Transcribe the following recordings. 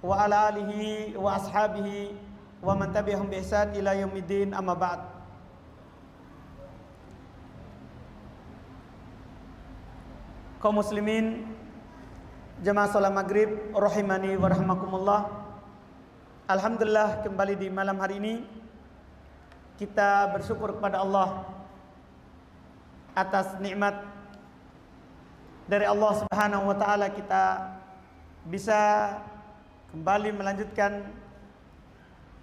wa ala alihi wa ashabihi wa man tabi'ahum bi ihsan ila yaumiddin, amma ba'd. Kaum muslimin jemaah salat maghrib rahimani wa rahimakumullah. Alhamdulillah, kembali di malam hari ini kita bersyukur kepada Allah atas nikmat dari Allah Subhanahu wa taala, kita bisa kembali melanjutkan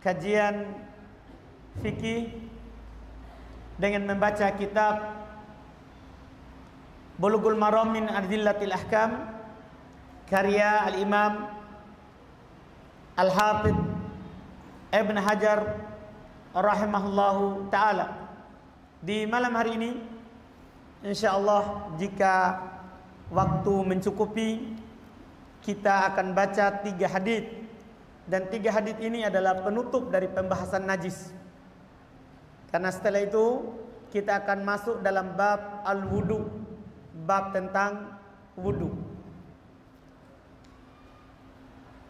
kajian fikih dengan membaca kitab Bulughul Maram min Adillatil Ahkam karya Al-Imam Al-Hafidh Ibn Hajar rahimahullahu taala. Di malam hari ini insyaallah, jika waktu mencukupi, kita akan baca 3 hadits, dan 3 hadits ini adalah penutup dari pembahasan najis. Karena setelah itu kita akan masuk dalam bab al-wudu, bab tentang wudu.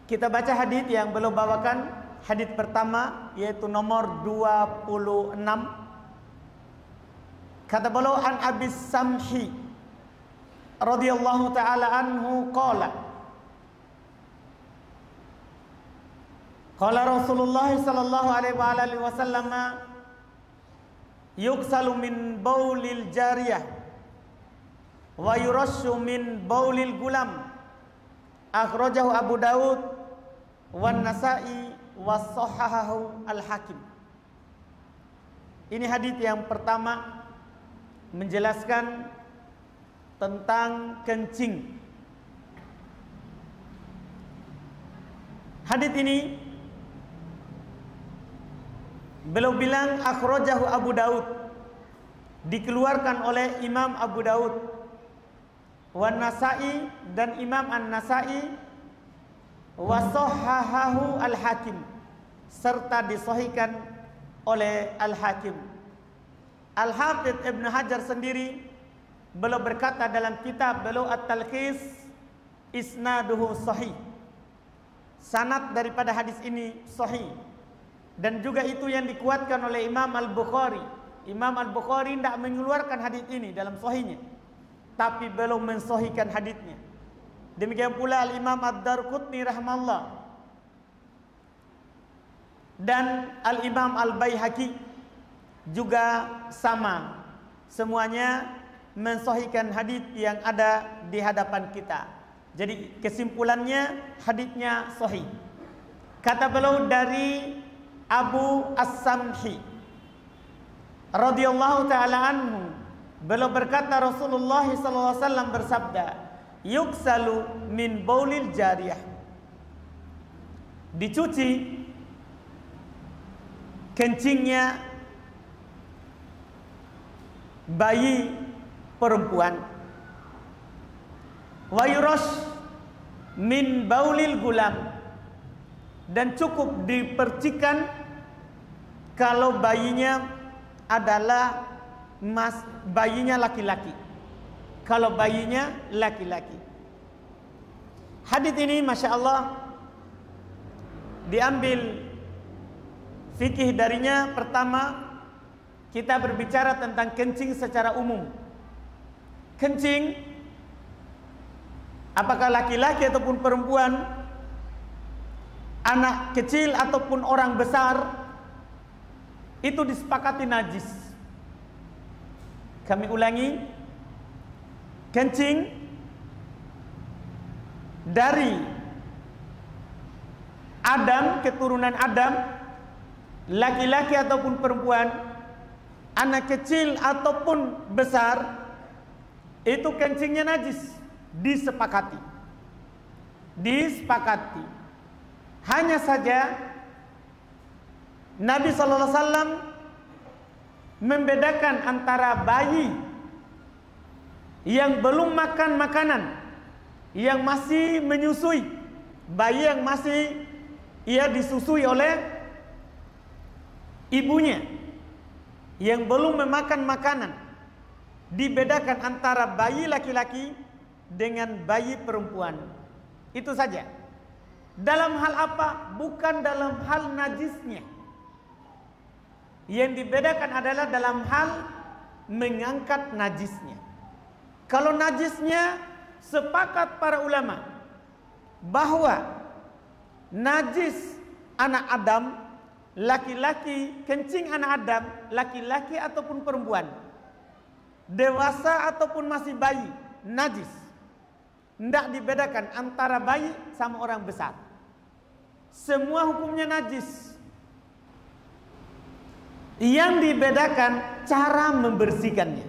Kita baca hadits yang beliau bawakan. Hadits pertama yaitu nomor 26. Kata beliau, an Abi Samhi radhiyallahu taala anhu qala qala Rasulullah sallallahu alaihi wasallam yuksalu min baulil jariyah wa yurashu min baulil gulam, akhrajahu Abu Daud wan Nasa'i wa sahahahu Al-Hakim. Ini hadits yang pertama menjelaskan tentang kencing. Hadits ini beliau bilang akhrajahu Abu Daud, dikeluarkan oleh Imam Abu Daud, wan Nasa'i, dan Imam An-Nasa'i, wa sahahahu Al-Hakim, serta disahihkan oleh Al-Hakim. Al-Hafidh Ibn Hajar sendiri beliau berkata dalam kitab beliau At-Talkhis, isnaduhu sahih, sanad daripada hadis ini sahih. Dan juga itu yang dikuatkan oleh Imam Al-Bukhari. Imam Al-Bukhari tidak mengeluarkan hadis ini dalam sahihnya, tapi belum mensahihkan hadisnya. Demikian pula Al-Imam Ad-Darqutni rahimahullah dan Al-Imam Al-Baihaqi juga sama. Semuanya mensahihkan hadis yang ada di hadapan kita. Jadi kesimpulannya hadisnya sahih. Kata beliau dari Abu As-Samhi radhiyallahu taala anhu, beliau berkata Rasulullah sallallahu alaihi wasallam bersabda, yuksalu min baulil jariyah, dicuci kencingnya bayi perempuan, wa yurash min baulil gulam, dan cukup dipercikan kalau bayinya adalah bayinya laki-laki. Kalau bayinya laki-laki. Hadis ini Masya Allah diambil fikih darinya. Pertama, kita berbicara tentang kencing secara umum. Kencing, apakah laki-laki ataupun perempuan, anak kecil ataupun orang besar, itu disepakati najis. Kami ulangi, kencing dari Adam, keturunan Adam, laki-laki ataupun perempuan, anak kecil ataupun besar, itu kencingnya najis. Disepakati. Hanya saja Nabi sallallahu alaihi wasallam membedakan antara bayi yang belum makan makanan, yang masih menyusui, bayi yang masih disusui oleh ibunya, yang belum memakan makanan. Dibedakan antara bayi laki-laki dengan bayi perempuan. Itu saja. Dalam hal apa? Bukan dalam hal najisnya. Yang dibedakan adalah dalam hal mengangkat najisnya. Kalau najisnya, sepakat para ulama bahwa najis anak Adam, laki-laki, kencing anak Adam, laki-laki ataupun perempuan, dewasa ataupun masih bayi, najis. Tidak dibedakan antara bayi sama orang besar. Semua hukumnya najis. Yang dibedakan cara membersihkannya.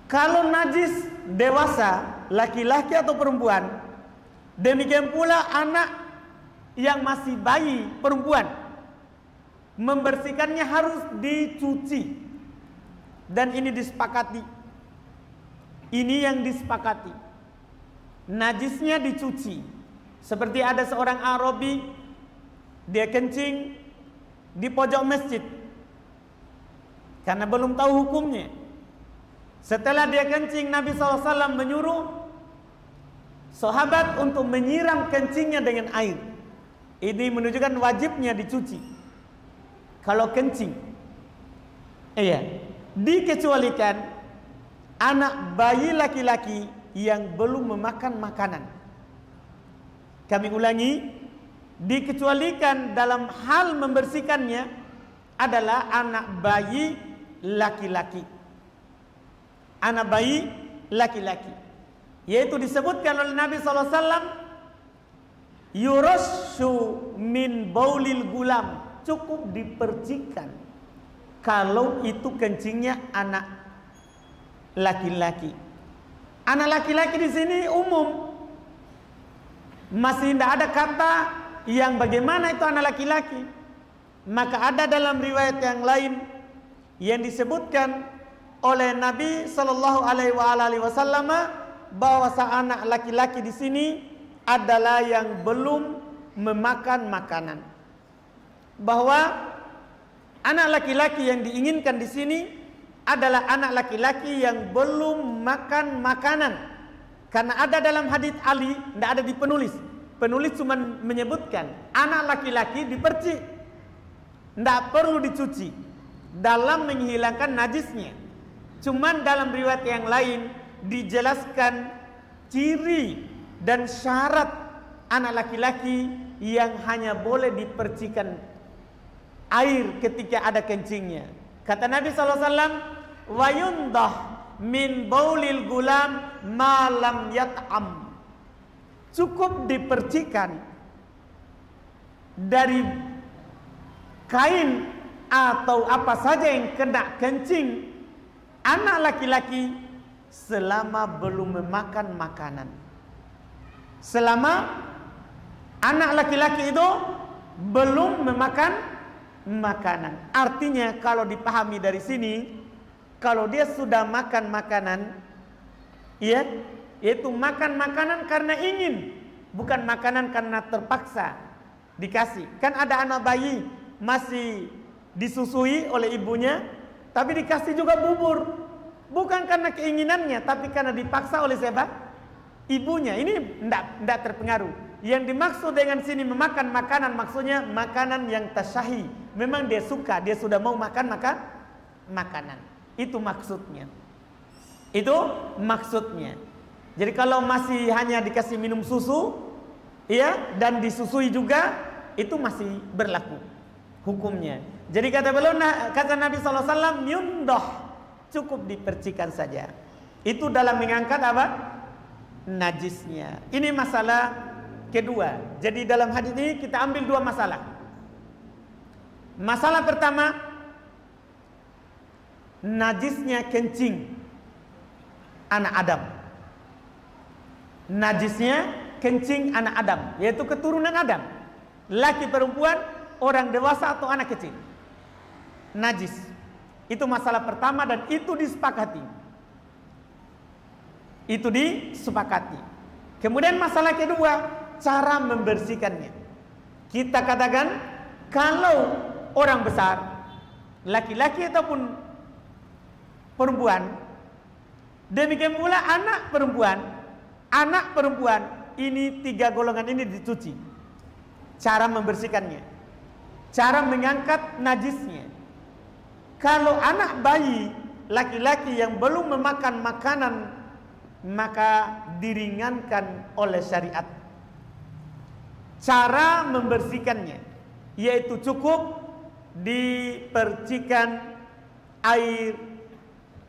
Kalau najis dewasa, laki-laki atau perempuan, demikian pula anak yang masih bayi perempuan, membersihkannya harus dicuci. Dan ini disepakati. Ini yang disepakati. Najisnya dicuci. Seperti ada seorang Arabi, dia kencing di pojok masjid karena belum tahu hukumnya. Setelah dia kencing, Nabi SAW menyuruh sahabat untuk menyiram kencingnya dengan air. Ini menunjukkan wajibnya dicuci kalau kencing. Iya, dikecualikan anak bayi laki-laki yang belum memakan makanan. Kami ulangi, dikecualikan dalam hal membersihkannya adalah anak bayi laki-laki. Anak bayi laki-laki, yaitu disebutkan oleh Nabi SAW, yurashu min baulil gulam, cukup dipercikan kalau itu kencingnya anak laki-laki. Anak laki-laki di sini umum, masih tidak ada kata yang bagaimana itu anak laki-laki. Maka ada dalam riwayat yang lain yang disebutkan oleh Nabi Sallallahu Alaihi Wasallam bahwa anak laki-laki di sini adalah yang belum memakan makanan. Bahwa anak laki-laki yang diinginkan di sini adalah anak laki-laki yang belum makan makanan. Karena ada dalam hadits Ali, tidak ada di penulis. Penulis cuma menyebutkan anak laki-laki dipercik, tidak perlu dicuci dalam menghilangkan najisnya. Cuman dalam riwayat yang lain dijelaskan ciri dan syarat anak laki-laki yang hanya boleh dipercikan air ketika ada kencingnya. Kata Nabi SAW, wa yundah min baulil gulam ma lam yat'am. Cukup dipercikan dari kain atau apa saja yang kena kencing anak laki-laki selama belum memakan makanan. Selama anak laki-laki itu belum memakan makanan. Artinya kalau dipahami dari sini, kalau dia sudah makan makanan, ya, yaitu makan makanan karena ingin, bukan makanan karena terpaksa dikasih. Kan ada anak bayi masih disusui oleh ibunya, tapi dikasih juga bubur, bukan karena keinginannya, tapi karena dipaksa oleh siapa? Ibunya. Ini tidak terpengaruh. Yang dimaksud dengan sini memakan makanan, maksudnya makanan yang tasyahi. Memang dia suka, dia sudah mau makan makanan. Itu maksudnya. Itu maksudnya. Jadi kalau masih hanya dikasih minum susu, ya, dan disusui juga, itu masih berlaku hukumnya. Jadi kata Nabi SAW, yundah, cukup dipercikan saja. Itu dalam mengangkat apa? Najisnya. Ini masalah kedua. Jadi dalam hadis ini kita ambil dua masalah. Masalah pertama, najisnya kencing anak Adam. Najisnya kencing anak Adam, yaitu keturunan Adam. Laki perempuan, orang dewasa atau anak kecil. Najis. Itu masalah pertama dan itu disepakati. Itu disepakati. Kemudian masalah kedua, cara membersihkannya. Kita katakan kalau orang besar, laki-laki ataupun perempuan, demikian pula anak perempuan ini 3 golongan ini dicuci. Cara membersihkannya, cara mengangkat najisnya. Kalau anak bayi laki-laki yang belum memakan makanan, maka diringankan oleh syariat. Cara membersihkannya yaitu cukup dipercikan air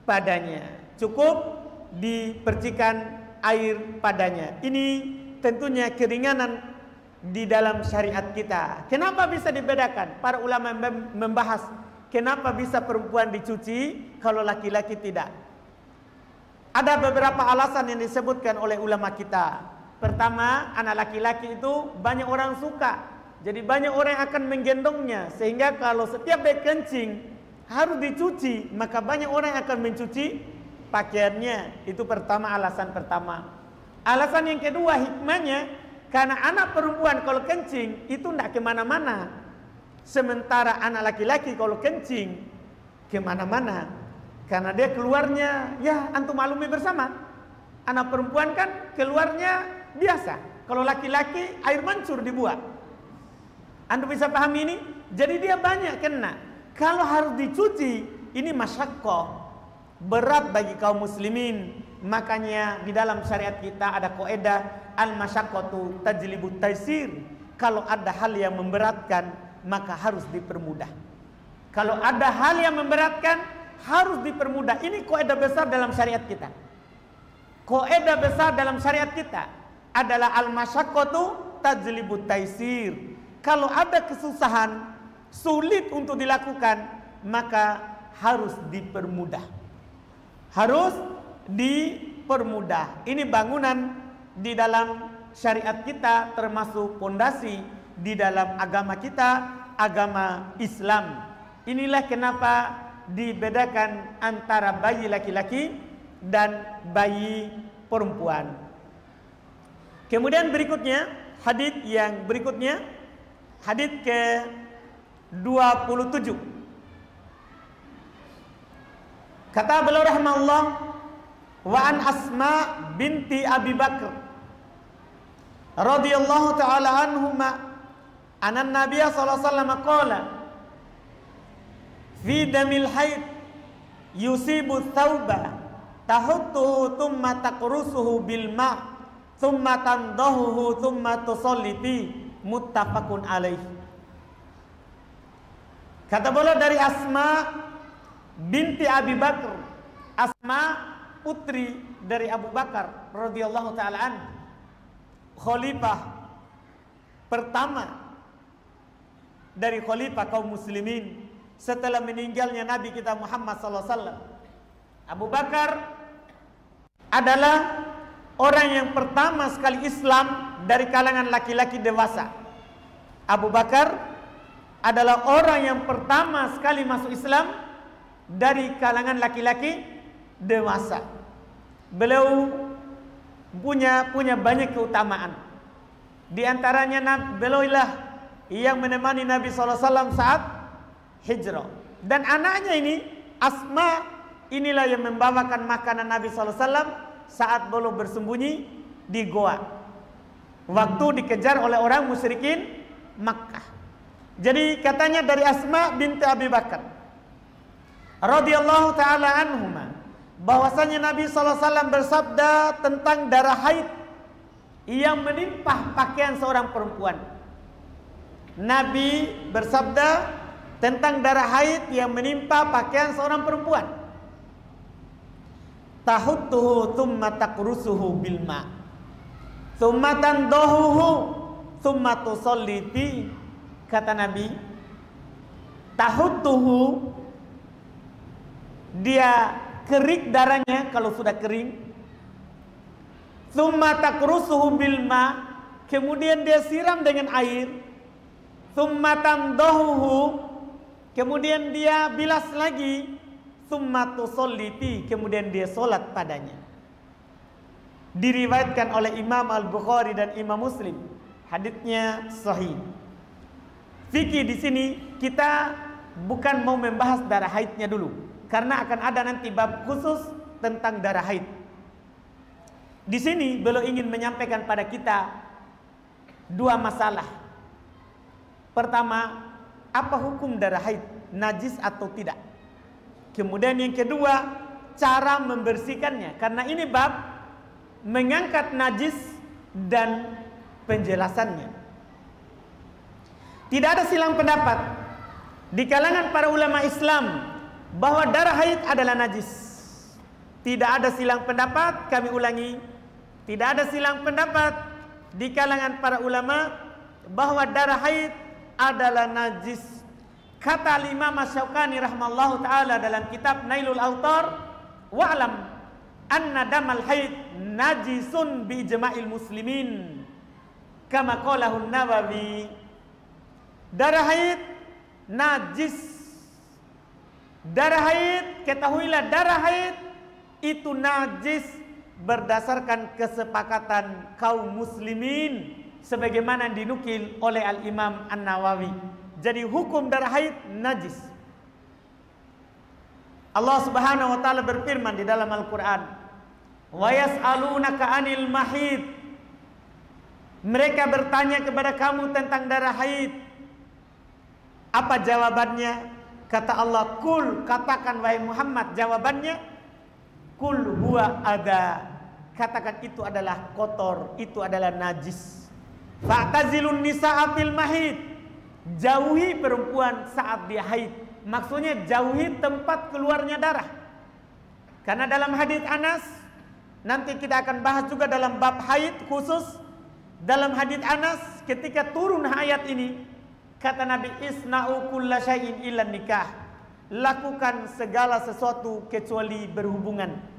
padanya. Cukup dipercikan air padanya. Ini tentunya keringanan di dalam syariat kita. Kenapa bisa dibedakan? Para ulama membahas kenapa bisa perempuan dicuci kalau laki-laki tidak. Ada beberapa alasan yang disebutkan oleh ulama kita. Pertama, anak laki-laki itu banyak orang suka. Jadi banyak orang yang akan menggendongnya, sehingga kalau setiap dia kencing harus dicuci, maka banyak orang yang akan mencuci pakaiannya. Itu pertama, alasan pertama. Alasan yang kedua, hikmahnya, karena anak perempuan kalau kencing itu tidak kemana-mana, sementara anak laki-laki kalau kencing kemana-mana, karena dia keluarnya, ya antum maklumi bersama, anak perempuan kan keluarnya biasa. Kalau laki-laki air mancur dibuat. Anda bisa pahami ini? Jadi dia banyak kena. Kalau harus dicuci, ini masyaqqah, berat bagi kaum muslimin. Makanya di dalam syariat kita ada kaidah al-masyaqqatu tajlibut taisir. Kalau ada hal yang memberatkan, maka harus dipermudah. Kalau ada hal yang memberatkan, harus dipermudah. Ini kaidah besar dalam syariat kita. Kaidah besar dalam syariat kita adalah al-masyaqqatu tajlibut taisir. Kalau ada kesusahan, sulit untuk dilakukan, maka harus dipermudah. Harus dipermudah. Ini bangunan di dalam syariat kita, termasuk pondasi di dalam agama kita, agama Islam. Inilah kenapa dibedakan antara bayi laki-laki dan bayi perempuan. Kemudian berikutnya, hadits yang berikutnya, hadits ke-27. Kata beliau rahimahullah, wa an Asma binti Abi Bakr radhiyallahu taala anhuma anna Nabiy sallallahu alaihi wasallam qala fi damil haid yusibu thawba tahuttuhu thumma taqrusuhu bil ma' thumma tandahuhu thumma tusalli fi, muttafaqun alaih. Kata beliau dari Asma binti Abi Bakr, Asma putri dari Abu Bakar radhiyallahu taala an, khalifah pertama dari khalifah kaum muslimin setelah meninggalnya Nabi kita Muhammad sallallahu alaihi wasallam. Abu Bakar adalah orang yang pertama sekali Islam dari kalangan laki-laki dewasa. Abu Bakar adalah orang yang pertama sekali masuk Islam dari kalangan laki-laki dewasa. Beliau punya banyak keutamaan. Di antaranya beliau lah yang menemani Nabi SAW saat hijrah. Dan anaknya ini Asma, inilah yang membawakan makanan Nabi SAW saat beliau bersembunyi di goa waktu dikejar oleh orang musyrikin Makkah. Jadi katanya dari Asma binti Abi Bakar radhiyallahu taala anhuma, bahwasanya Nabi SAW bersabda tentang darah haid yang menimpa pakaian seorang perempuan. Nabi bersabda tentang darah haid yang menimpa pakaian seorang perempuan. Tahuttuhu thumma taqrusuhu bil ma' thumma tandahuhu thumma tusalli fi. Kata Nabi, tahuttuhu, dia kerik darahnya kalau sudah kering. Thumma taqrusuhu bil ma', kemudian dia siram dengan air. Thumma tandahuhu, kemudian dia bilas lagi. Thumma tusalli fi, kemudian dia solat padanya. Diriwayatkan oleh Imam Al-Bukhari dan Imam Muslim. Haditsnya sahih. Fikih di sini kita bukan mau membahas darah haidnya dulu, karena akan ada nanti bab khusus tentang darah haid. Di sini beliau ingin menyampaikan pada kita dua masalah. Pertama, apa hukum darah haid, najis atau tidak? Kemudian yang kedua, cara membersihkannya. Karena ini bab mengangkat najis dan penjelasannya. Tidak ada silang pendapat di kalangan para ulama Islam bahwa darah haid adalah najis. Tidak ada silang pendapat, kami ulangi, tidak ada silang pendapat di kalangan para ulama bahwa darah haid adalah najis. Kata Imam Asy-Syaukani rahimahullahu taala dalam kitab Nailul Autar, wa'lam anna damal haid najisun bi ijma'il muslimin kama qalahu Nawawi. Darah haid najis. Darah haid, ketahuilah darah haid itu najis berdasarkan kesepakatan kaum muslimin sebagaimana dinukil oleh Al-Imam An-Nawawi. Jadi hukum darah haid najis. Allah Subhanahu wa taala berfirman di dalam Al-Qur'an, "Wa yas'alunaka 'anil mahid." Mereka bertanya kepada kamu tentang darah haid. Apa jawabannya? Kata Allah, "Kul," katakan wahai Muhammad, jawabannya, "Kul huwa adha." Katakan itu adalah kotor, itu adalah najis. Fa'tazilun nisa'a fil mahid. Jauhi perempuan saat dia haid. Maksudnya jauhi tempat keluarnya darah. Karena dalam hadis Anas, nanti kita akan bahas juga dalam bab haid khusus. Dalam hadis Anas ketika turun ayat ini, kata Nabi, "Isna'u kulla syai'in illa nikah." Lakukan segala sesuatu kecuali berhubungan.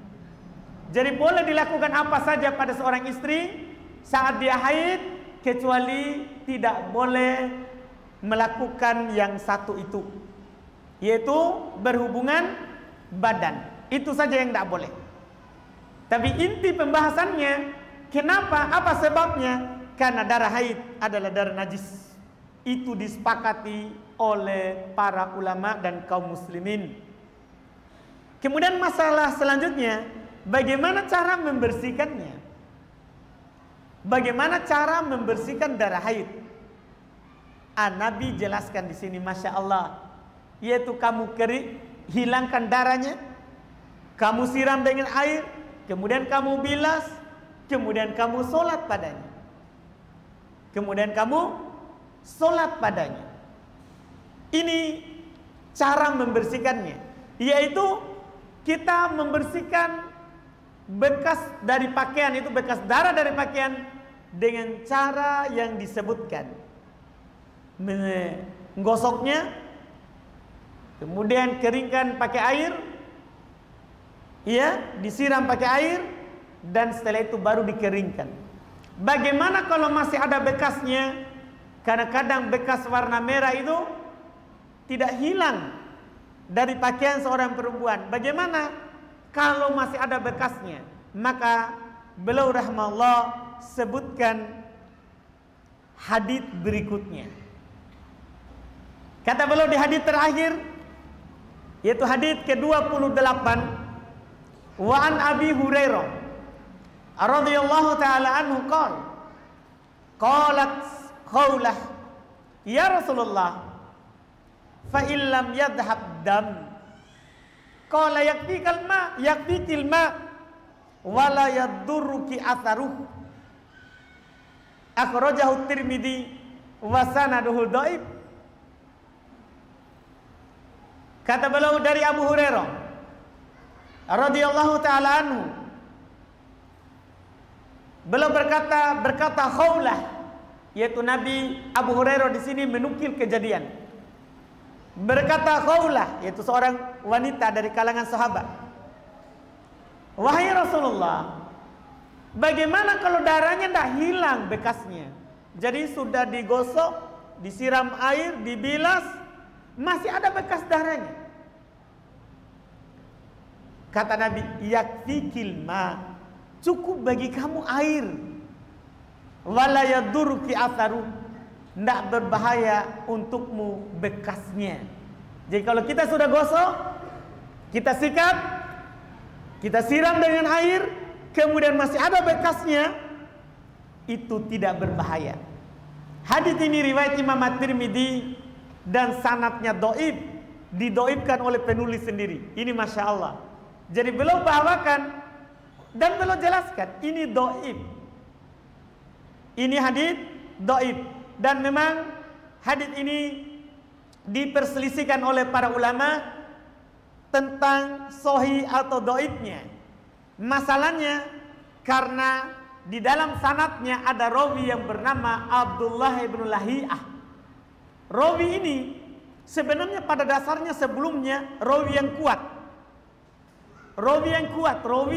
Jadi boleh dilakukan apa saja pada seorang istri saat dia haid, kecuali tidak boleh melakukan yang satu itu, yaitu berhubungan badan. Itu saja yang tidak boleh. Tapi inti pembahasannya, kenapa? Apa sebabnya? Karena darah haid adalah darah najis. Itu disepakati oleh para ulama dan kaum muslimin. Kemudian masalah selanjutnya, bagaimana cara membersihkannya? Bagaimana cara membersihkan darah haid? Nabi jelaskan di sini, masya Allah, yaitu kamu hilangkan darahnya, kamu siram dengan air, kemudian kamu bilas, kemudian kamu sholat padanya. Kemudian kamu sholat padanya. Ini cara membersihkannya, yaitu kita membersihkan bekas dari pakaian, itu bekas darah dari pakaian dengan cara yang disebutkan. Menggosoknya, kemudian keringkan pakai air, ya, disiram pakai air, dan setelah itu baru dikeringkan. Bagaimana kalau masih ada bekasnya? Kadang-kadang bekas warna merah itu tidak hilang dari pakaian seorang perempuan. Bagaimana kalau masih ada bekasnya? Maka beliau rahimahullah sebutkan hadis berikutnya. Kata beliau di hadis terakhir, yaitu hadis ke-28, wa an Abi Hurairah radhiyallahu taala anhu qalat Khawlah, ya Rasulullah, fa illam yadhhab dam, qala yakfikal ma, yakfikil ma, wala yadurruki atharuh. Akhrajahu Tirmidzi wa sanaduhu dhaif. Kata beliau dari Abu Hurairah radhiyallahu taala anhu, beliau berkata Khawlah, yaitu Nabi Abu Hurairah di sini menukil kejadian. Berkata Khawlah, yaitu seorang wanita dari kalangan sahabat, wahai Rasulullah, bagaimana kalau darahnya tidak hilang bekasnya? Jadi sudah digosok, disiram air, dibilas, masih ada bekas darahnya. Kata Nabi, yakfikil ma, cukup bagi kamu air. Wala yadurruki atharu, tidak berbahaya untukmu bekasnya. Jadi kalau kita sudah gosok, kita sikat, kita siram dengan air, kemudian masih ada bekasnya, itu tidak berbahaya. Hadits ini riwayat Imam At-Tirmidzi dan sanadnya dhaif, didoibkan oleh penulis sendiri. Ini Masya Allah. Jadi beliau bawakan dan beliau jelaskan ini dhaif. Ini hadits dhaif, dan memang hadits ini diperselisihkan oleh para ulama tentang sahih atau dhaifnya. Masalahnya karena di dalam sanadnya ada rawi yang bernama Abdullah ibn Lahiyah. Rawi ini sebenarnya pada dasarnya sebelumnya rawi yang kuat. Rawi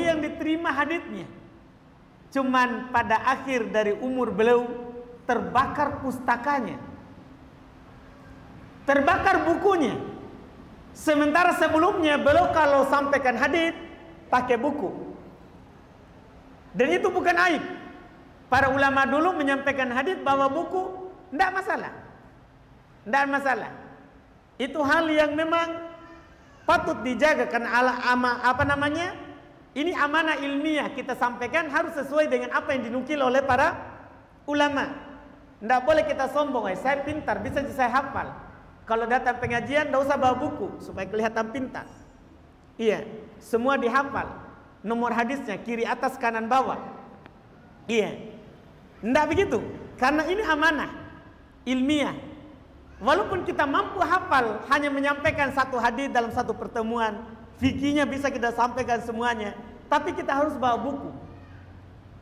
yang diterima haditsnya. Cuman pada akhir dari umur beliau terbakar pustakanya. Terbakar bukunya. Sementara sebelumnya beliau kalau sampaikan hadits pakai buku. Dan itu bukan aib. Para ulama dulu menyampaikan hadits bawa buku, tidak masalah. Tidak masalah. Itu hal yang memang patut dijaga karena ini amanah ilmiah, kita sampaikan harus sesuai dengan apa yang dinukil oleh para ulama. Tidak boleh kita sombong, saya pintar, bisa saya hafal. Kalau datang pengajian tidak usah bawa buku supaya kelihatan pintar. Iya, semua dihafal. Nomor hadisnya kiri atas kanan bawah. Iya. Tidak begitu. Karena ini amanah ilmiah. Walaupun kita mampu hafal hanya menyampaikan satu hadis dalam satu pertemuan, fikihnya bisa kita sampaikan semuanya, tapi kita harus bawa buku.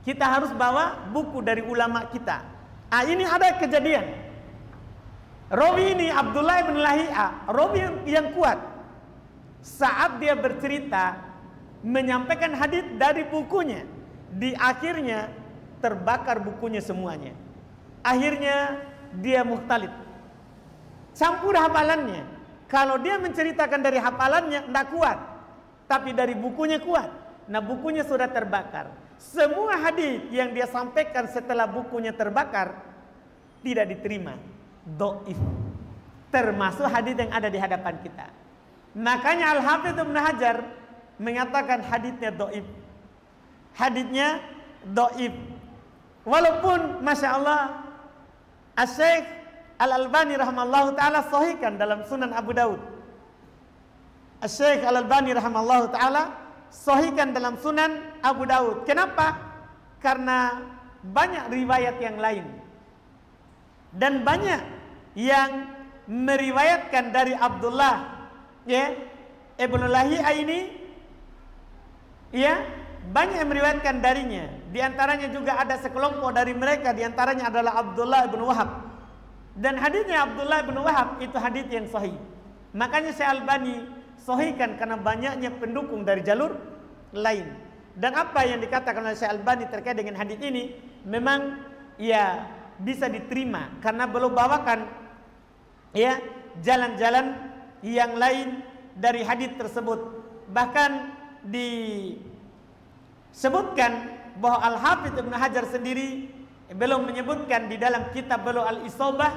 Kita harus bawa buku dari ulama kita. Ini ada kejadian. Rawi ini Abdullah bin Lahiyah, rawi yang kuat. Saat dia bercerita menyampaikan hadis dari bukunya, di akhirnya terbakar bukunya semuanya. Akhirnya dia mukhtalif, campur hafalannya. Kalau dia menceritakan dari hafalannya tidak kuat, tapi dari bukunya kuat. Nah, bukunya sudah terbakar. Semua hadis yang dia sampaikan setelah bukunya terbakar tidak diterima, dhaif. Termasuk hadis yang ada di hadapan kita. Makanya Al-Hafidz Ibnu Hajar mengatakan haditsnya dhaif. Haditsnya dhaif. Walaupun Masya Allah Asy-Syaikh Al-Albani rahimahullahu taala sahihkan dalam Sunan Abu Daud. Asy-Syaikh Al-Albani rahimahullahu taala sahihkan dalam Sunan Abu Daud. Kenapa? Karena banyak riwayat yang lain. Dan banyak yang meriwayatkan dari Abdullah Ibnu Lahiyah ini, banyak yang meriwayatkan darinya. Di antaranya juga ada sekelompok dari mereka, di antaranya adalah Abdullah bin Wahab. Dan hadisnya Abdullah bin Wahab itu hadis yang sahih. Makanya Syekh Albani sahihkan karena banyaknya pendukung dari jalur lain. Dan apa yang dikatakan oleh Syekh Albani terkait dengan hadis ini memang bisa diterima karena belum bawakan jalan-jalan yang lain dari hadis tersebut. Bahkan disebutkan bahwa Al-Hafidz Ibnu Hajar sendiri belum menyebutkan di dalam kitab beliau Al-Isabah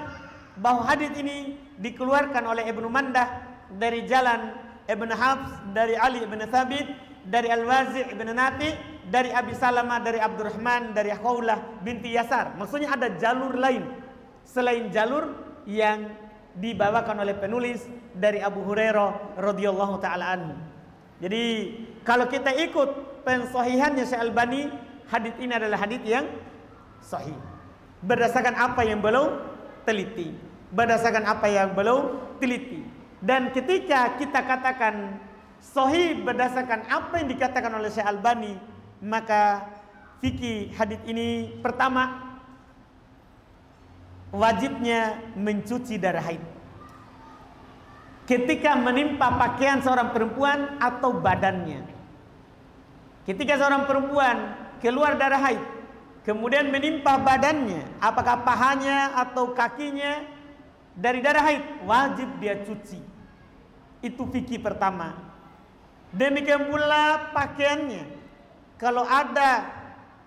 bahwa hadis ini dikeluarkan oleh Ibnu Mandah dari jalan Ibnu Hafs, dari Ali bin Thabit, dari Al-Wazi' bin Nafi, dari Abi Salamah, dari Abdurrahman, dari Khawlah binti Yasar. Maksudnya ada jalur lain selain jalur yang dibawakan oleh penulis dari Abu Hurairah radhiyallahu taala anhu. Jadi kalau kita ikut pensahihannya Syekh Albani, hadis ini adalah hadis yang sahih berdasarkan apa yang beliau teliti, Dan ketika kita katakan sahih berdasarkan apa yang dikatakan oleh Syekh Albani, maka fikih hadis ini pertama wajibnya mencuci darah haid ketika menimpa pakaian seorang perempuan atau badannya. Ketika seorang perempuan keluar darah haid kemudian menimpa badannya, apakah pahanya atau kakinya dari darah haid, wajib dia cuci. Itu fikih pertama. Demikian pula pakaiannya. Kalau ada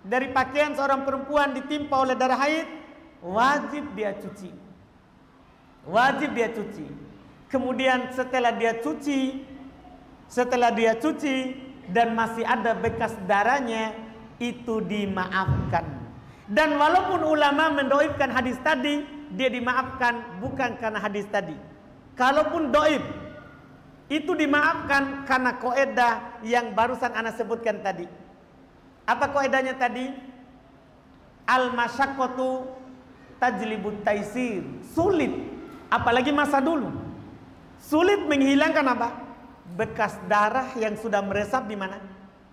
dari pakaian seorang perempuan ditimpa oleh darah haid, wajib dia cuci. Kemudian setelah dia cuci dan masih ada bekas darahnya, itu dimaafkan. Dan walaupun ulama mendoibkan hadis tadi, dia dimaafkan bukan karena hadis tadi. Kalaupun doib, itu dimaafkan karena kaidah yang barusan ana sebutkan tadi. Apa kaidahnya tadi? Al-masyaqqatu tajlibut taisir. Sulit, apalagi masa dulu. Sulit menghilangkan apa? Bekas darah yang sudah meresap di mana?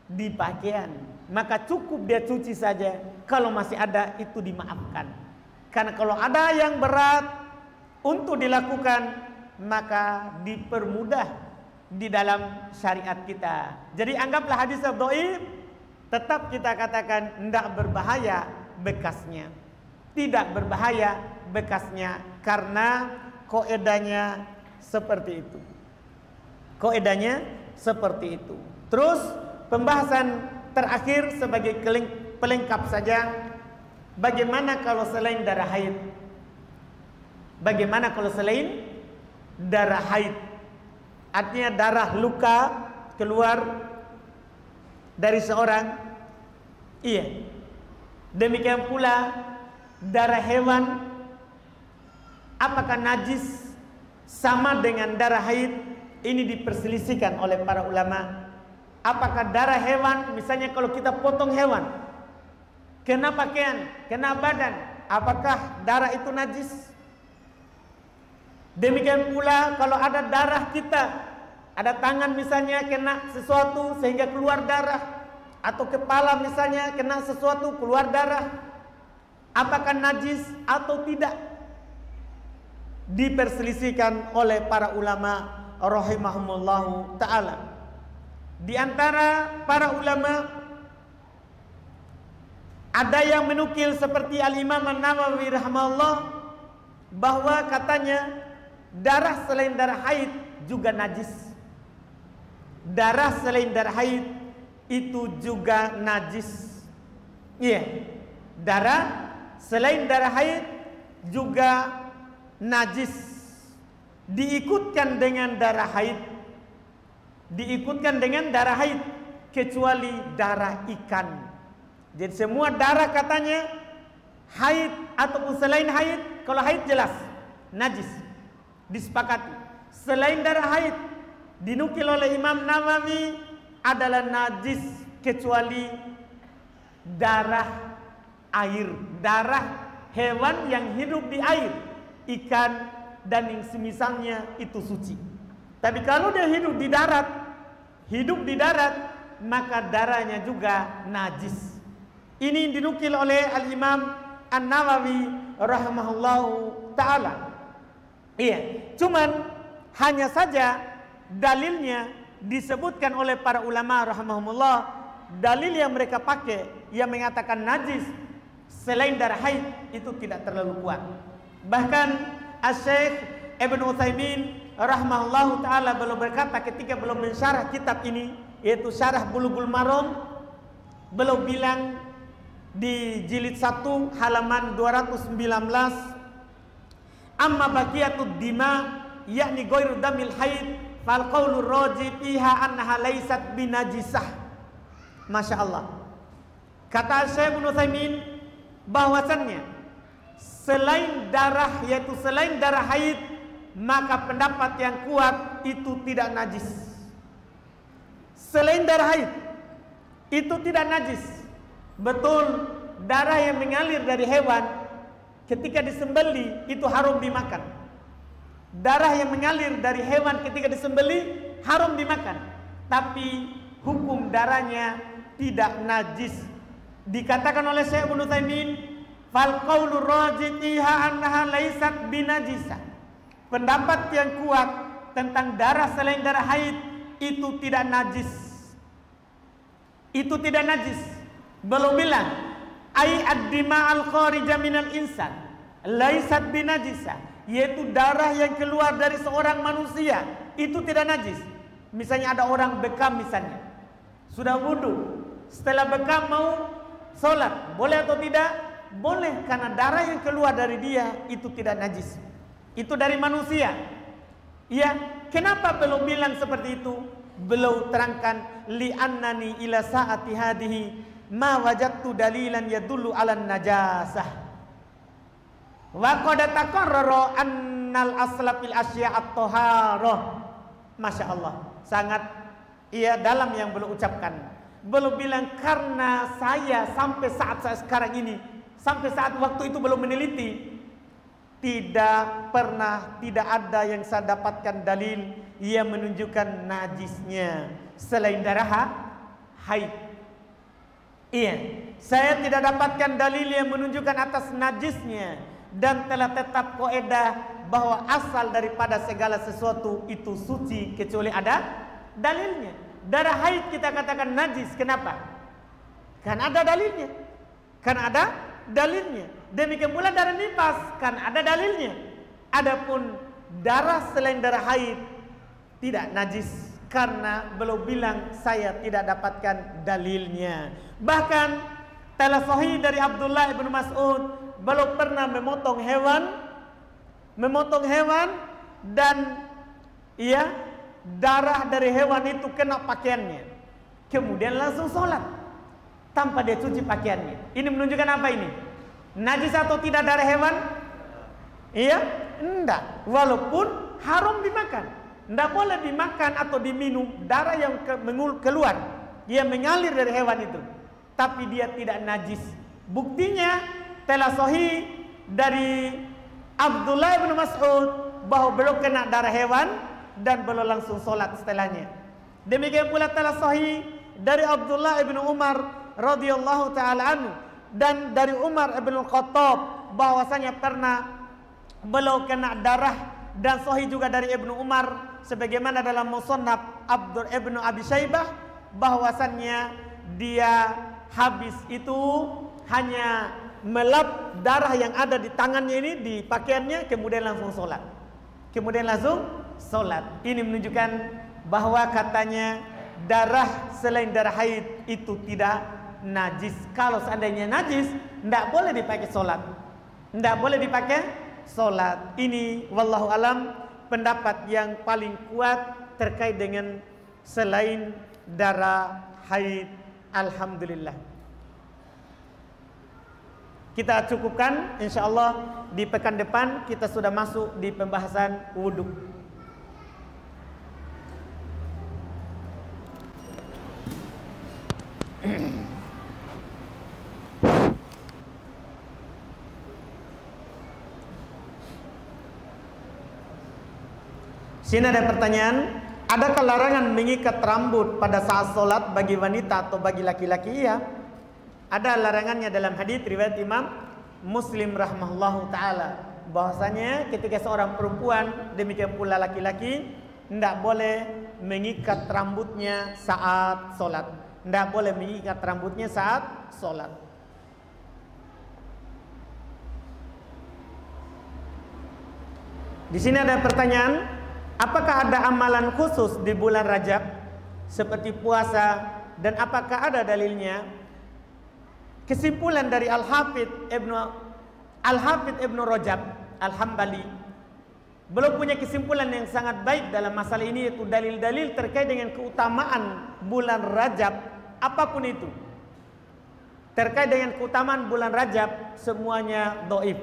Di pakaian. Maka cukup dia cuci saja. Kalau masih ada itu dimaafkan. Karena kalau ada yang berat untuk dilakukan, maka dipermudah di dalam syariat kita. Jadi anggaplah hadis dhaif, tetap kita katakan tidak berbahaya bekasnya. Tidak berbahaya bekasnya karena kaidahnya seperti itu. Kaidahnya seperti itu. Terus pembahasan terakhir sebagai pelengkap saja, bagaimana kalau selain darah haid? Bagaimana kalau selain darah haid? Artinya darah luka keluar dari seorang. Iya. Demikian pula darah hewan, apakah najis sama dengan darah haid? Ini diperselisihkan oleh para ulama. Apakah darah hewan, misalnya kalau kita potong hewan, kena pakaian, kena badan, apakah darah itu najis? Demikian pula kalau ada darah kita, ada tangan misalnya kena sesuatu sehingga keluar darah, atau kepala misalnya kena sesuatu keluar darah, apakah najis atau tidak? Diperselisihkan oleh para ulama rahimahumullahu ta'ala. Di antara para ulama ada yang menukil seperti Al-Imam An-Nawawi rahimahullah, bahwa katanya darah selain darah haid juga najis. Darah selain darah haid itu juga najis. Iya, darah selain darah haid juga najis. Diikutkan dengan darah haid, diikutkan dengan darah haid, kecuali darah ikan. Jadi semua darah katanya haid ataupun selain haid, kalau haid jelas najis, disepakati. Selain darah haid dinukil oleh Imam Nawawi adalah najis kecuali darah air, darah hewan yang hidup di air, ikan dan yang semisalnya itu suci. Tapi kalau dia hidup di darat, maka darahnya juga najis. Ini dinukil oleh Al-Imam An-Nawawi rahimahullahu ta'ala. Iya, cuman hanya saja dalilnya disebutkan oleh para ulama rahimahumullah, dalil yang mereka pakai yang mengatakan najis selain darah haid itu tidak terlalu kuat. Bahkan Asy-Syaikh Ibnu Utsaimin rahimahullahu ta'ala beliau berkata ketika beliau mensyarah kitab ini, yaitu Syarah Bulughul Maram, beliau bilang di jilid 1 halaman 219, amma baqiyatud dima yakni ghairu damil haid fal qaulur rajih fiha annaha laysat binajisah. Masya Allah. Kata Syekh Ibnu Utsaimin bahwasannya selain darah, yaitu selain darah haid, maka pendapat yang kuat itu tidak najis. Selain darah haid itu tidak najis. Betul, darah yang mengalir dari hewan ketika disembeli itu haram dimakan. Darah yang mengalir dari hewan ketika disembeli haram dimakan, tapi hukum darahnya tidak najis. Dikatakan oleh Syekh Ibnu Utsaimin, fal qaulur rajihiha annaha laysat binajisah. Pendapat yang kuat tentang darah selain darah haid itu tidak najis. Itu tidak najis. Belum bilang ai ad-dima al-kharija minal insan laysat binajisah, yaitu darah yang keluar dari seorang manusia itu tidak najis. Misalnya ada orang bekam misalnya, sudah wudu, setelah bekam mau sholat, boleh atau tidak? Boleh, karena darah yang keluar dari dia itu tidak najis. Itu dari manusia. Ya, kenapa beliau bilang seperti itu? Beliau terangkan li'annani ila sa'ati hadihi ma wajadtu dalilan yadullu 'alan najasah. Wa qad taqarrara annal asla fil asya' at-taharah. Masya Allah, sangat dalam yang belum ucapkan. Belum bilang karena saya sampai saat saya sekarang ini, sampai saat waktu itu belum meneliti, tidak ada yang saya dapatkan dalil yang menunjukkan najisnya selain darah haid. Iya, saya tidak dapatkan dalil yang menunjukkan atas najisnya, dan telah tetap kaidah bahwa asal daripada segala sesuatu itu suci kecuali ada dalilnya. Darah haid kita katakan najis, kenapa? Kan ada dalilnya. Kan ada dalilnya. Demikian pula darah nifas, kan ada dalilnya. Adapun darah selain darah haid tidak najis, karena belum bilang saya tidak dapatkan dalilnya. Bahkan telah sahih dari Abdullah bin Mas'ud, belum pernah memotong hewan dan darah dari hewan itu kena pakaiannya, kemudian langsung sholat tanpa dia cuci pakaiannya. Ini menunjukkan apa ini? Najis atau tidak darah hewan? Iya? Enggak. Walaupun haram dimakan, enggak boleh dimakan atau diminum darah yang keluar, yang mengalir dari hewan itu, tapi dia tidak najis. Buktinya telah sahih dari Abdullah bin Mas'ud bahwa belum kena darah hewan dan belum langsung sholat setelahnya. Demikian pula telah sahih dari Abdullah bin Umar radhiyallahu taala anhu dan dari Umar bin Khattab bahwasanya pernah belum kena darah, dan sahih juga dari Ibnu Umar sebagaimana dalam Musannaf Abdul Ibnu Abi Syaibah bahwasannya dia habis itu hanya melap darah yang ada di tangannya ini, di pakaiannya, kemudian langsung sholat. Ini menunjukkan bahwa katanya darah selain darah haid itu tidak najis. Kalau seandainya najis, tidak boleh dipakai sholat. Ini wallahu alam pendapat yang paling kuat terkait dengan selain darah haid. Alhamdulillah. Kita cukupkan, insyaallah di pekan depan kita sudah masuk di pembahasan wudhu. Sini ada pertanyaan, adakah larangan mengikat rambut pada saat sholat bagi wanita atau bagi laki-laki? Iya, ada larangannya dalam hadis riwayat Imam Muslim rahimahullahu taala, bahwasanya ketika seorang perempuan demikian pula laki-laki tidak boleh mengikat rambutnya saat sholat. Di sini ada pertanyaan, apakah ada amalan khusus di bulan Rajab seperti puasa, dan apakah ada dalilnya? Kesimpulan dari Al-Hafidh Ibnu Rajab Al-Hambali belum punya kesimpulan yang sangat baik dalam masalah ini, yaitu dalil-dalil terkait dengan keutamaan bulan Rajab apapun itu. Terkait dengan keutamaan bulan Rajab semuanya dhaif.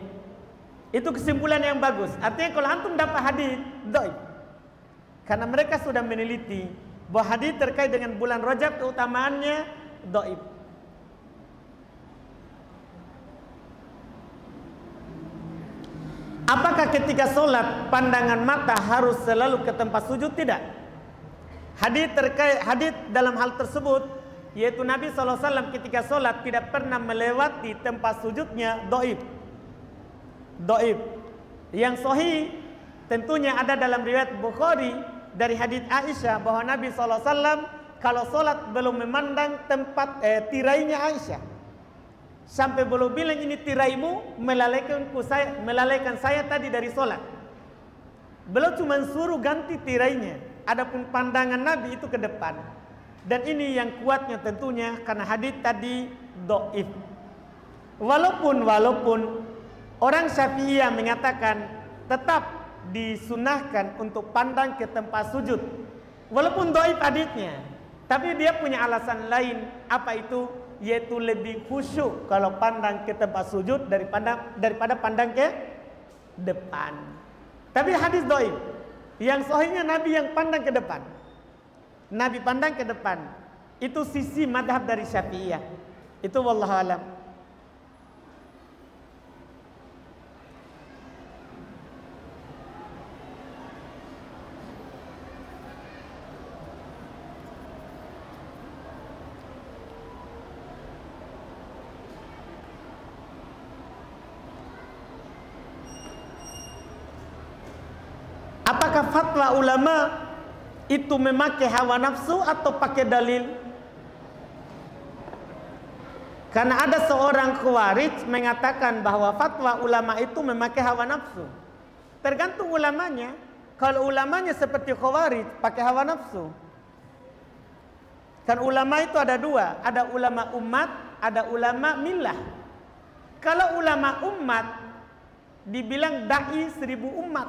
Itu kesimpulan yang bagus. Artinya kalau antum dapat hadis dhaif, karena mereka sudah meneliti bahwa hadis terkait dengan bulan Rajab keutamaannya dhaif. Apakah ketika sholat pandangan mata harus selalu ke tempat sujud? Tidak. Hadis dalam hal tersebut, yaitu Nabi SAW ketika sholat tidak pernah melewati tempat sujudnya, dhaif. Yang sahih tentunya ada dalam riwayat Bukhari dari hadis Aisyah bahwa Nabi SAW kalau sholat belum memandang tempat tirainya Aisyah, sampai belum bilang ini tiraimu melalaikan saya tadi dari sholat. Beliau cuma suruh ganti tirainya, adapun pandangan Nabi itu ke depan. Dan ini yang kuatnya tentunya karena hadis tadi dhaif. Walaupun orang Syafi'iyah mengatakan tetap disunahkan untuk pandang ke tempat sujud, walaupun dhaif hadisnya, tapi dia punya alasan lain. Apa itu? yaitu lebih khusyuk kalau pandang ke tempat sujud daripada pandang ke depan. Tapi hadis dhaif. Yang sahihnya Nabi yang pandang ke depan. Nabi pandang ke depan. Itu sisi madhab dari Syafi'iyah. Itu wallahu alam. Apakah fatwa ulama itu memakai hawa nafsu atau pakai dalil? Karena ada seorang khawarij mengatakan bahwa fatwa ulama itu memakai hawa nafsu. Tergantung ulamanya. Kalau ulamanya seperti khawarij, pakai hawa nafsu. Kan ulama itu ada dua, ada ulama umat, ada ulama millah. Kalau ulama umat dibilang dai 1000 umat,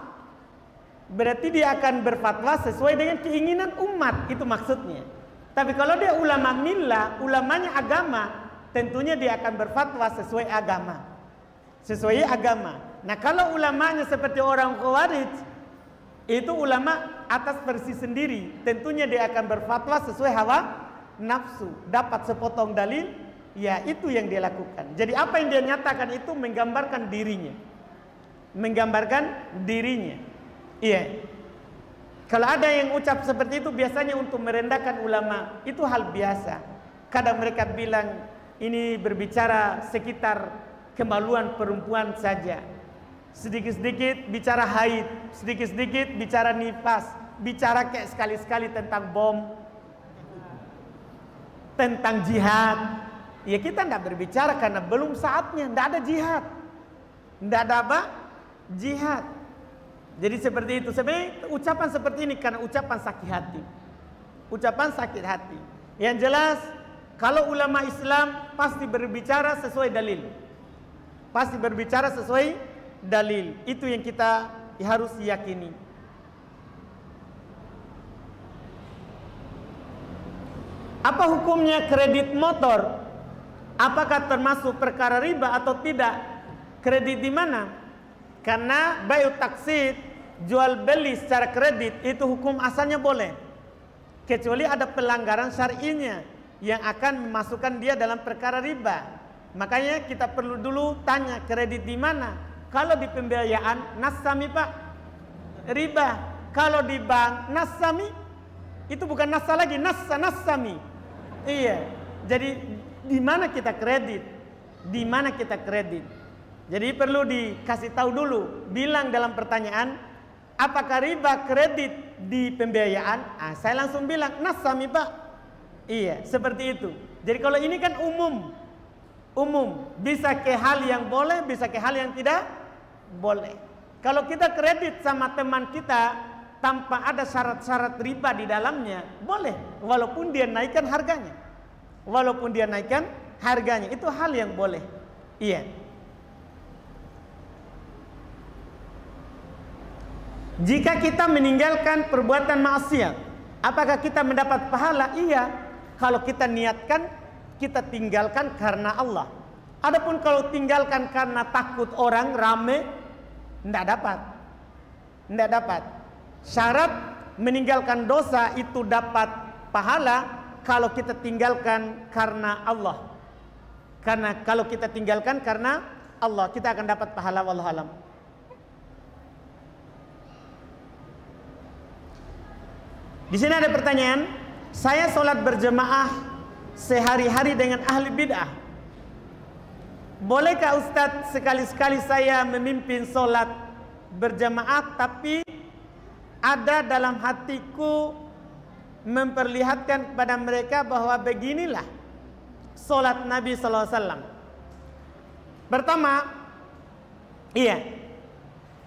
berarti dia akan berfatwa sesuai dengan keinginan umat, itu maksudnya. Tapi kalau dia ulama millah, ulamanya agama, tentunya dia akan berfatwa sesuai agama. Sesuai agama. Nah, kalau ulamanya seperti orang khawarij, itu ulama atas versi sendiri, tentunya dia akan berfatwa sesuai hawa nafsu. Dapat sepotong dalil, ya itu yang dia lakukan. Jadi apa yang dia nyatakan itu menggambarkan dirinya. Menggambarkan dirinya. Iya. Kalau ada yang ucap seperti itu biasanya untuk merendahkan ulama, itu hal biasa. Kadang mereka bilang ini berbicara sekitar kemaluan perempuan saja. Sedikit-sedikit bicara haid, sedikit-sedikit bicara nifas, bicara kayak sekali-sekali tentang bom, tentang jihad. Ya kita tidak berbicara karena belum saatnya, tidak ada jihad. Tidak ada apa? Jihad. Jadi seperti itu. Sebenarnya ucapan seperti ini karena ucapan sakit hati. Ucapan sakit hati. Yang jelas, kalau ulama Islam pasti berbicara sesuai dalil. Pasti berbicara sesuai dalil. Itu yang kita harus yakini. Apa hukumnya kredit motor? Apakah termasuk perkara riba atau tidak? Kredit di mana? Karena bayu taksid, jual beli secara kredit, itu hukum asalnya boleh, kecuali ada pelanggaran syar'inya yang akan memasukkan dia dalam perkara riba. Makanya kita perlu dulu tanya kredit di mana. Kalau di pembiayaan nasami pak, riba. Kalau di bank nasami, itu bukan nasa lagi, nasami. Iya. Jadi di mana kita kredit? Di mana kita kredit? Jadi perlu dikasih tahu dulu, bilang dalam pertanyaan, apakah riba kredit di pembiayaan? Saya langsung bilang, nasami pak. Iya, seperti itu. Jadi kalau ini kan umum. Bisa ke hal yang boleh, bisa ke hal yang tidak boleh. Kalau kita kredit sama teman kita tanpa ada syarat-syarat riba di dalamnya, boleh. Walaupun dia naikkan harganya. Itu hal yang boleh. Iya. Jika kita meninggalkan perbuatan maksiat, apakah kita mendapat pahala? Iya. Kalau kita niatkan, kita tinggalkan karena Allah. Adapun kalau tinggalkan karena takut orang rame, tidak dapat. Syarat meninggalkan dosa itu dapat pahala kalau kita tinggalkan karena Allah. Karena kalau kita tinggalkan karena Allah, kita akan dapat pahala, wallahu alam. Di sini ada pertanyaan, saya sholat berjemaah sehari-hari dengan ahli bid'ah. Bolehkah Ustadz sekali-sekali saya memimpin sholat berjemaah tapi ada dalam hatiku memperlihatkan kepada mereka bahwa beginilah sholat Nabi SAW. Pertama, iya,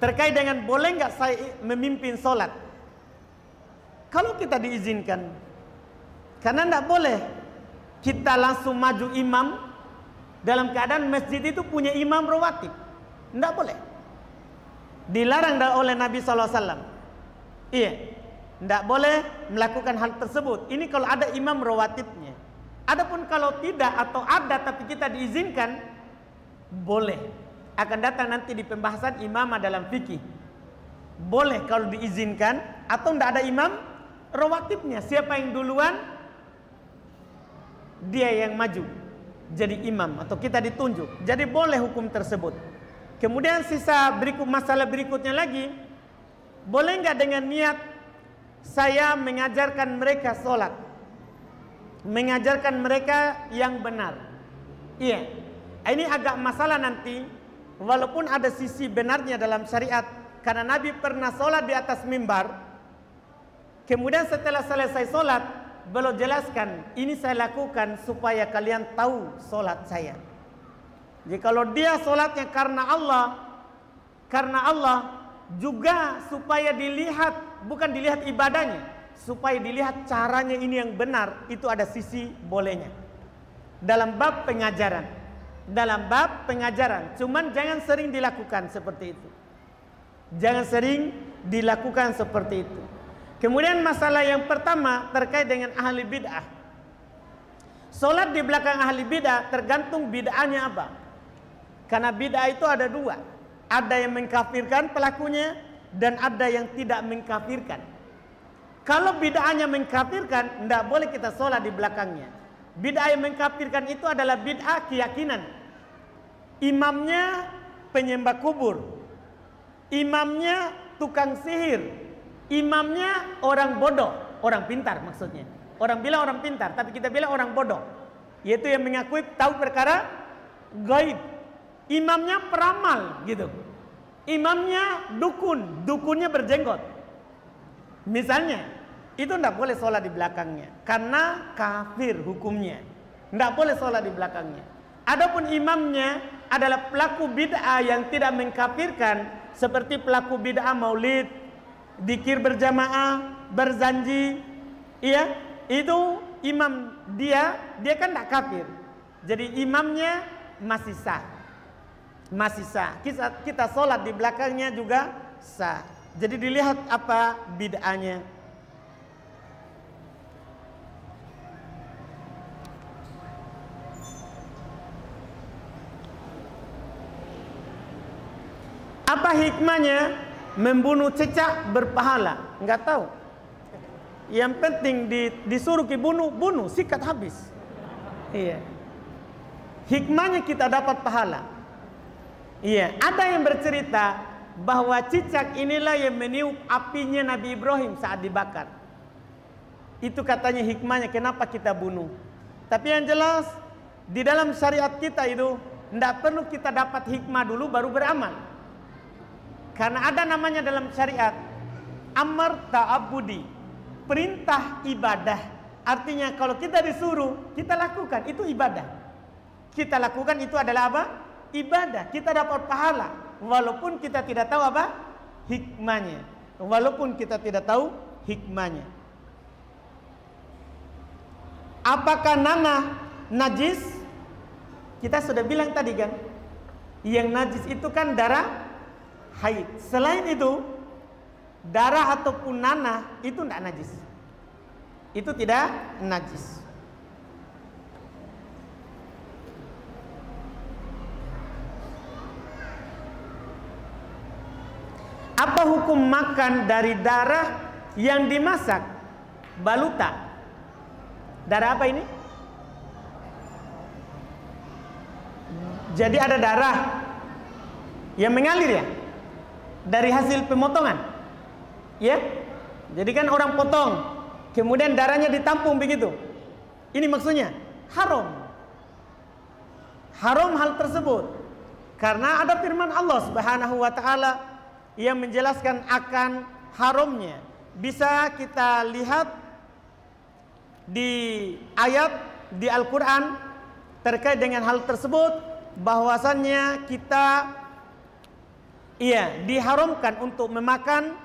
terkait dengan boleh nggak saya memimpin sholat. Kalau kita diizinkan, karena tidak boleh kita langsung maju imam dalam keadaan masjid itu punya imam rawatib, tidak boleh. Dilarang oleh Nabi SAW. Iya, tidak boleh melakukan hal tersebut. Ini kalau ada imam rawatibnya. Adapun kalau tidak atau ada tapi kita diizinkan, boleh. Akan datang nanti di pembahasan imamah dalam fikih. Boleh kalau diizinkan atau tidak ada imam rawatibnya. Siapa yang duluan, dia yang maju jadi imam atau kita ditunjuk. Jadi boleh hukum tersebut. Kemudian masalah berikutnya lagi, boleh nggak dengan niat saya mengajarkan mereka sholat, mengajarkan mereka yang benar. Iya, ini agak masalah nanti. Walaupun ada sisi benarnya dalam syariat, karena Nabi pernah sholat di atas mimbar. Kemudian setelah selesai sholat, beliau jelaskan, ini saya lakukan supaya kalian tahu sholat saya. Jadi kalau dia sholatnya karena Allah juga supaya dilihat, bukan dilihat ibadahnya, supaya dilihat caranya ini yang benar, itu ada sisi bolehnya. Dalam bab pengajaran. Cuman jangan sering dilakukan seperti itu. Jangan sering dilakukan seperti itu. Kemudian masalah yang pertama terkait dengan ahli bid'ah. Solat di belakang ahli bid'ah tergantung bid'ahnya apa. Karena bid'ah itu ada dua. Ada yang mengkafirkan pelakunya dan ada yang tidak mengkafirkan. Kalau bid'ahnya mengkafirkan, tidak boleh kita solat di belakangnya. Bid'ah yang mengkafirkan itu adalah bid'ah keyakinan. Imamnya penyembah kubur, imamnya tukang sihir, imamnya orang bodoh, orang pintar maksudnya. Orang bilang orang pintar, tapi kita bilang orang bodoh, yaitu yang mengakui tahu perkara gaib. Imamnya peramal gitu. Imamnya dukun, dukunnya berjenggot. Misalnya, itu tidak boleh sholat di belakangnya karena kafir hukumnya. Tidak boleh sholat di belakangnya. Adapun imamnya adalah pelaku bid'ah yang tidak mengkafirkan, seperti pelaku bid'ah maulid, dzikir berjamaah, berzanji, iya, itu imam dia kan tidak kafir. Jadi imamnya masih sah. Masih sah. Kita sholat di belakangnya juga sah. Jadi dilihat apa bid'ahnya. Apa hikmahnya membunuh cicak berpahala? Enggak tahu. Yang penting disuruh bunuh, sikat habis. Iya. Hikmahnya kita dapat pahala. Iya, ada yang bercerita bahwa cicak inilah yang meniup apinya Nabi Ibrahim saat dibakar. Itu katanya hikmahnya kenapa kita bunuh. Tapi yang jelas di dalam syariat kita itu tidak perlu kita dapat hikmah dulu baru beramal. Karena ada namanya dalam syariat amar ta'abudi, perintah ibadah. Artinya kalau kita disuruh, kita lakukan, itu ibadah. Kita lakukan itu adalah apa? Ibadah. Kita dapat pahala walaupun kita tidak tahu apa? Hikmahnya. Walaupun kita tidak tahu hikmahnya. Apakah nanah najis? Kita sudah bilang tadi kan, yang najis itu kan darah haid. Selain itu, darah ataupun nanah itu tidak najis. Itu tidak najis. Apa hukum makan dari darah yang dimasak? Baluta. Darah apa ini? Jadi ada darah yang mengalir ya? Dari hasil pemotongan. Ya? Jadi kan orang potong, kemudian darahnya ditampung begitu. Ini maksudnya haram. Haram hal tersebut. Karena ada firman Allah Subhanahu wa taala yang menjelaskan akan haramnya. Bisa kita lihat di ayat di Al-Quran terkait dengan hal tersebut, bahwasannya kita diharamkan untuk memakan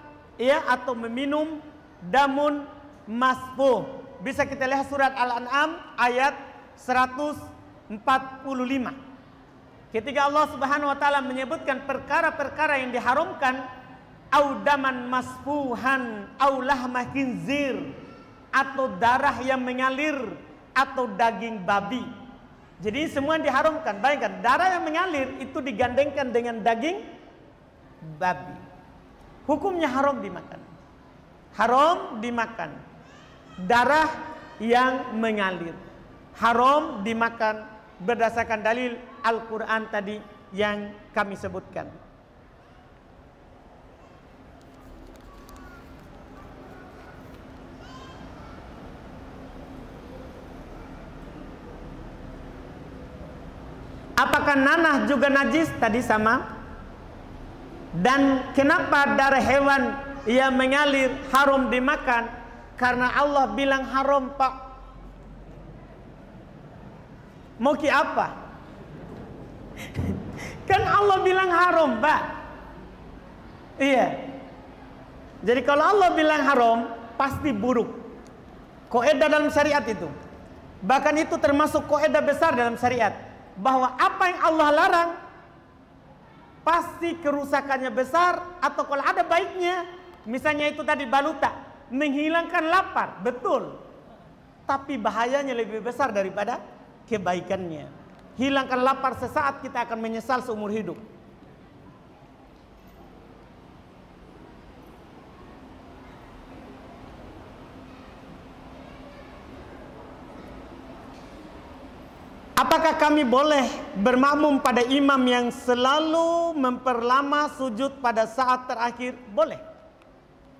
atau meminum damun masfuh. Bisa kita lihat surat Al-An'am ayat 145. Ketika Allah Subhanahu wa taala menyebutkan perkara-perkara yang diharamkan, au daman masfuhan au lahma khinzir, atau darah yang mengalir atau daging babi. Jadi semua diharamkan. Bayangkan, darah yang mengalir itu digandengkan dengan daging babi. Hukumnya haram dimakan. Haram dimakan. Darah yang mengalir haram dimakan berdasarkan dalil Al-Quran tadi yang kami sebutkan. Apakah nanah juga najis? Tadi sama. Dan kenapa darah hewan yang mengalir haram dimakan? Karena Allah bilang haram, Pak. Mau ki apa? Kan Allah bilang haram, Pak. Iya. Jadi kalau Allah bilang haram, pasti buruk. Kaidah dalam syariat itu. Bahkan itu termasuk kaidah besar dalam syariat. Bahwa apa yang Allah larang pasti kerusakannya besar, atau kalau ada baiknya, misalnya itu tadi baluta, menghilangkan lapar, betul. Tapi bahayanya lebih besar daripada kebaikannya. Hilangkan lapar sesaat, kita akan menyesal seumur hidup. Apakah kami boleh bermakmum pada imam yang selalu memperlama sujud pada saat terakhir? Boleh.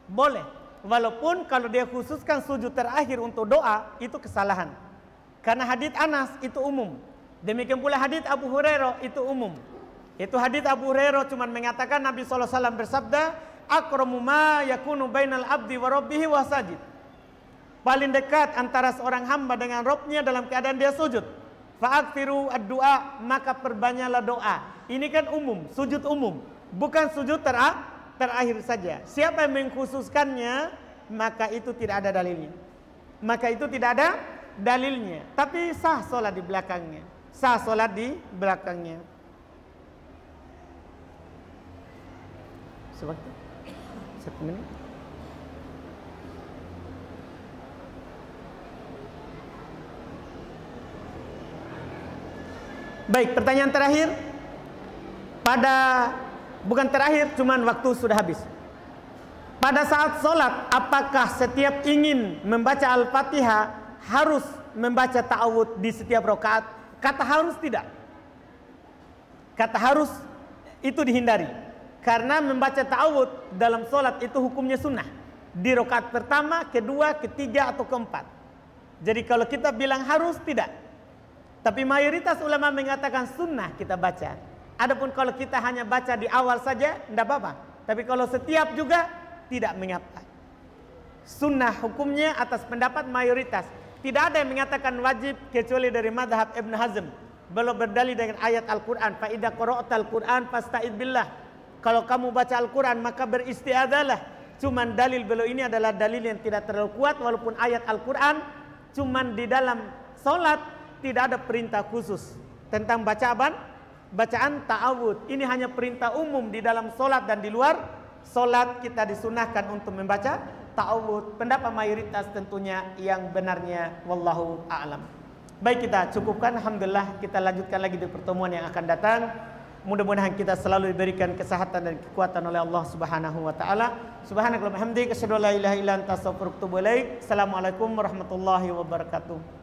Boleh. Walaupun kalau dia khususkan sujud terakhir untuk doa, itu kesalahan. Karena hadits Anas itu umum. Demikian pula hadits Abu Hurairah itu umum. Itu hadits Abu Hurairah cuma mengatakan Nabi SAW bersabda, "Akramu ma yakunu bainal abdi wa rabbihi wa sajid." Paling dekat antara seorang hamba dengan Rabbnya dalam keadaan dia sujud. Fa'akthiru ad-du'a, maka perbanyaklah doa. Ini kan umum, sujud umum, bukan sujud terakhir saja. Siapa yang mengkhususkannya, maka itu tidak ada dalilnya. Maka itu tidak ada dalilnya. Tapi sah solat di belakangnya. Sah solat di belakangnya. Sewaktu 1 menit. Baik, pertanyaan terakhir. Bukan terakhir, cuman waktu sudah habis. Pada saat sholat, apakah setiap ingin membaca Al-Fatihah harus membaca ta'awudz di setiap rakaat? Kata harus tidak. Kata harus itu dihindari. Karena membaca ta'awudz dalam sholat itu hukumnya sunnah. Di rakaat pertama, kedua, ketiga, atau keempat. Jadi kalau kita bilang harus, tidak. Tapi mayoritas ulama mengatakan sunnah kita baca. Adapun kalau kita hanya baca di awal saja, tidak apa-apa. Tapi kalau setiap juga, tidak mengapa. Sunnah hukumnya atas pendapat mayoritas. Tidak ada yang mengatakan wajib kecuali dari madhab Ibn Hazm. Belum berdalil dengan ayat Al-Quran. Fa idza qara'tal Quran fasta'id billah. Kalau kamu baca Al-Quran maka beristi'adzahlah. Cuman dalil beliau ini adalah dalil yang tidak terlalu kuat. Walaupun ayat Al-Quran cuman di dalam salat tidak ada perintah khusus tentang bacaan ta'awudz. Ini hanya perintah umum di dalam solat dan di luar solat kita disunahkan untuk membaca ta'awudz. Pendapat mayoritas tentunya yang benarnya, wallahu a'lam. Baik, kita cukupkan. Alhamdulillah, kita lanjutkan lagi di pertemuan yang akan datang. Mudah-mudahan kita selalu diberikan kesehatan dan kekuatan oleh Allah Subhanahu wa taala. Subhanakallahumma hamdika asyhadu an la ilaha illa anta astaghfiruka wa atubu ilaik. Assalamualaikum warahmatullahi wabarakatuh.